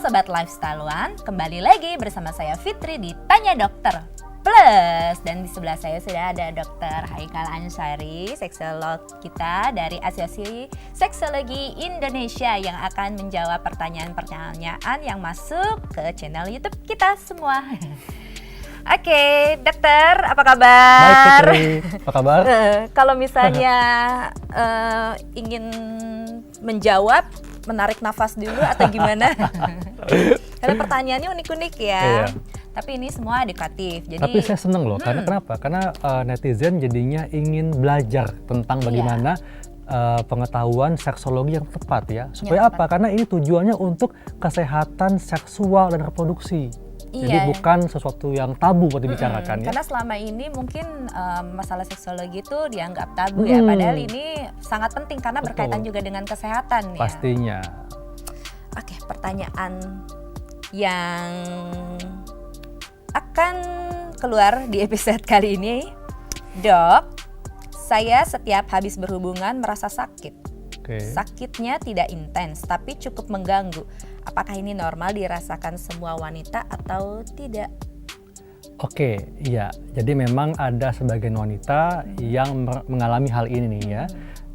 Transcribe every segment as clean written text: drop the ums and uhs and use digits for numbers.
Sobat Lifestyle-an, kembali lagi bersama saya Fitri di Tanya Dokter Plus. Dan di sebelah saya sudah ada Dr. Haikal Ansyari, seksolog kita dari Asosiasi Seksologi Indonesia yang akan menjawab pertanyaan-pertanyaan yang masuk ke channel YouTube kita semua. Oke, dokter, apa kabar? Baik, Fitri. Apa kabar? Kalau misalnya ingin menjawab, menarik nafas dulu atau gimana? Karena pertanyaannya unik-unik ya. Iya. Tapi ini semua edukatif. Jadi, tapi saya seneng loh, karena kenapa? Karena netizen jadinya ingin belajar tentang bagaimana pengetahuan seksologi yang tepat ya. Supaya apa? Karena ini tujuannya untuk kesehatan seksual dan reproduksi. Jadi bukan sesuatu yang tabu buat dibicarakan ya. Karena selama ini mungkin masalah seksologi itu dianggap tabu ya. Padahal ini sangat penting karena berkaitan juga dengan kesehatan ya. Pastinya. Oke, pertanyaan yang akan keluar di episode kali ini. Dok, saya setiap habis berhubungan merasa sakit. Sakitnya tidak intens tapi cukup mengganggu. Apakah ini normal dirasakan semua wanita atau tidak? Oke, iya. Jadi memang ada sebagian wanita yang mengalami hal ini nih ya.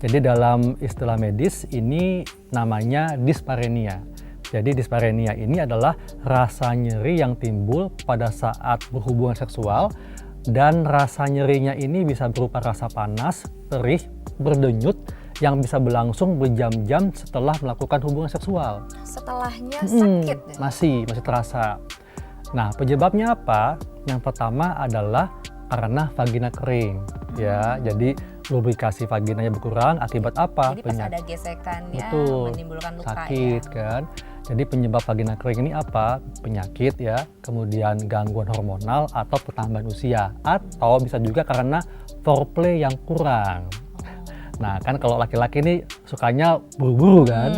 Jadi dalam istilah medis ini namanya disparenia. Jadi disparenia ini adalah rasa nyeri yang timbul pada saat berhubungan seksual, dan rasa nyerinya ini bisa berupa rasa panas, perih, berdenyut yang bisa berlangsung berjam-jam setelah melakukan hubungan seksual. Setelahnya sakit ya? Masih terasa. Nah, penyebabnya apa? Yang pertama adalah karena vagina kering ya. Jadi lubrikasi vaginanya berkurang akibat apa? Jadi pas ada gesekan ya, menimbulkan luka sakit ya. Kan. Jadi penyebab vagina kering ini apa? Penyakit ya, kemudian gangguan hormonal atau pertambahan usia, atau bisa juga karena foreplay yang kurang. Nah kan kalau laki-laki ini sukanya buru-buru kan.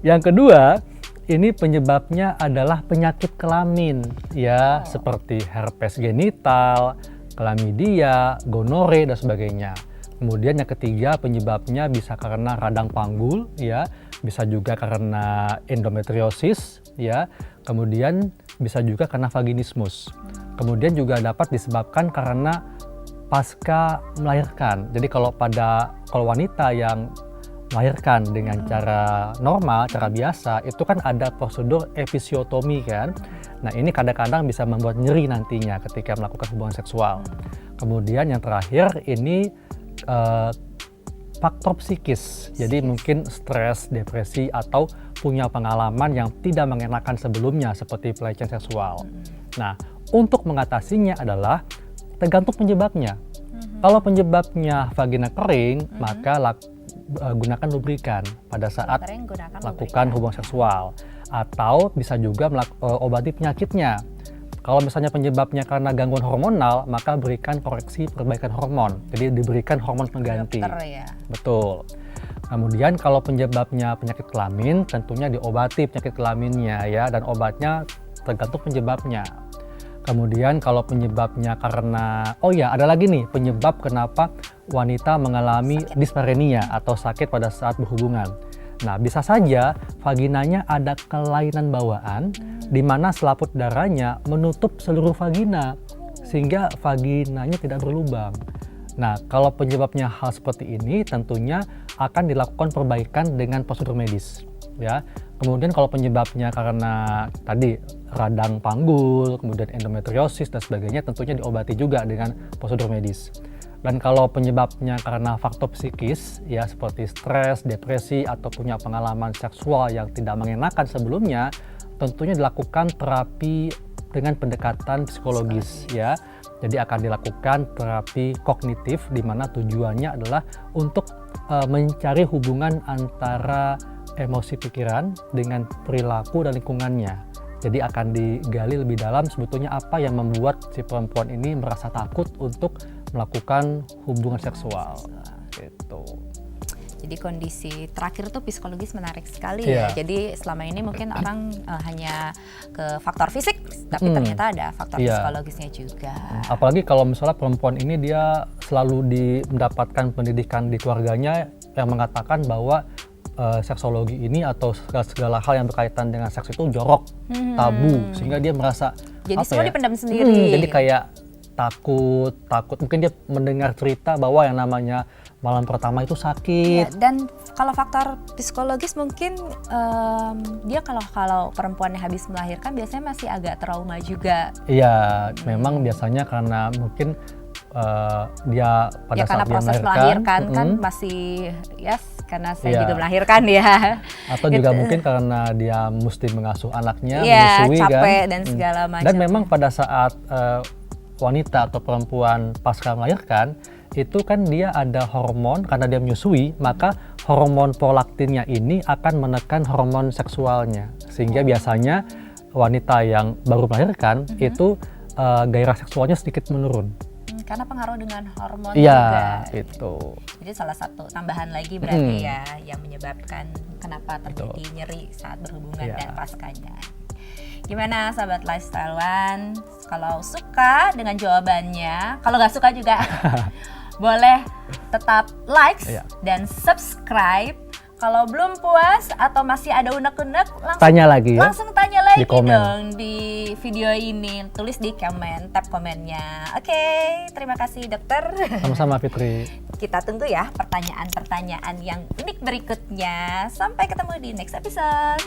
Yang kedua, ini penyebabnya adalah penyakit kelamin ya, seperti herpes genital, chlamydia, gonore dan sebagainya. Kemudian yang ketiga, penyebabnya bisa karena radang panggul ya, bisa juga karena endometriosis ya, kemudian bisa juga karena vaginismus. Kemudian juga dapat disebabkan karena pasca melahirkan. Jadi kalau wanita yang melahirkan dengan cara normal, cara biasa, itu kan ada prosedur episiotomi kan. Nah ini kadang-kadang bisa membuat nyeri nantinya ketika melakukan hubungan seksual. Kemudian yang terakhir ini faktor psikis. Jadi mungkin stres, depresi, atau punya pengalaman yang tidak mengenakan sebelumnya seperti pelecehan seksual. Nah untuk mengatasinya adalah tergantung penyebabnya. Kalau penyebabnya vagina kering, maka gunakan lubrikan pada saat melakukan hubungan seksual. Atau bisa juga obati penyakitnya. Kalau misalnya penyebabnya karena gangguan hormonal, maka berikan koreksi perbaikan hormon. Jadi diberikan hormon pengganti. Ya? Betul. Kemudian kalau penyebabnya penyakit kelamin, tentunya diobati penyakit kelaminnya ya, dan obatnya tergantung penyebabnya. Kemudian kalau penyebabnya karena, ada lagi nih penyebab kenapa wanita mengalami disparenia atau sakit pada saat berhubungan. Nah bisa saja vaginanya ada kelainan bawaan di mana selaput darahnya menutup seluruh vagina sehingga vaginanya tidak berlubang. Nah kalau penyebabnya hal seperti ini tentunya akan dilakukan perbaikan dengan prosedur medis ya. Kemudian kalau penyebabnya karena tadi radang panggul, kemudian endometriosis dan sebagainya, tentunya diobati juga dengan prosedur medis. Dan kalau penyebabnya karena faktor psikis ya, seperti stres, depresi, atau punya pengalaman seksual yang tidak mengenakan sebelumnya, tentunya dilakukan terapi dengan pendekatan psikologis ya. Jadi akan dilakukan terapi kognitif di mana tujuannya adalah untuk mencari hubungan antara emosi pikiran dengan perilaku dan lingkungannya. Jadi akan digali lebih dalam sebetulnya apa yang membuat si perempuan ini merasa takut untuk melakukan hubungan seksual. Gitu. Jadi kondisi terakhir tuh psikologis menarik sekali ya. Jadi selama ini mungkin orang hanya ke faktor fisik, tapi ternyata ada faktor psikologisnya juga. Apalagi kalau misalnya perempuan ini dia selalu mendapatkan pendidikan di keluarganya yang mengatakan bahwa seksologi ini atau segala hal yang berkaitan dengan seks itu jorok, tabu, sehingga dia merasa jadi apa semua ya? dipendam sendiri. Jadi kayak takut mungkin dia mendengar cerita bahwa yang namanya malam pertama itu Ya, sakit. dan kalau faktor psikologis mungkin dia kalau perempuan yang habis melahirkan biasanya masih agak trauma juga. Iya, memang biasanya karena mungkin dia pada Ya saat karena dia proses melahirkan, melahirkan kan masih karena saya Iya. juga melahirkan ya. atau juga mungkin karena dia mesti mengasuh anaknya, Iya, menyusui capek kan. dan segala macam. Dan memang pada saat wanita atau perempuan pasca melahirkan itu kan dia ada hormon, karena dia menyusui, maka hormon prolaktinnya ini akan menekan hormon seksualnya, sehingga biasanya wanita yang baru melahirkan itu gairah seksualnya sedikit menurun. Karena pengaruh dengan hormon Iya, juga. itu. Jadi salah satu tambahan lagi berarti ya yang menyebabkan kenapa terjadi nyeri saat berhubungan Iya. dan paskanya. Gimana sahabat Lifestyle One? Kalau suka dengan jawabannya, kalau nggak suka juga boleh tetap likes Iya. dan subscribe. Kalau belum puas atau masih ada unek-unek, Tanya lagi ya. langsung tanya lagi Di komen. dong di video ini. Tulis di komen, tab komennya. Oke, terima kasih dokter. Sama-sama Fitri. Kita tunggu ya pertanyaan-pertanyaan yang unik berikutnya. Sampai ketemu di next episode.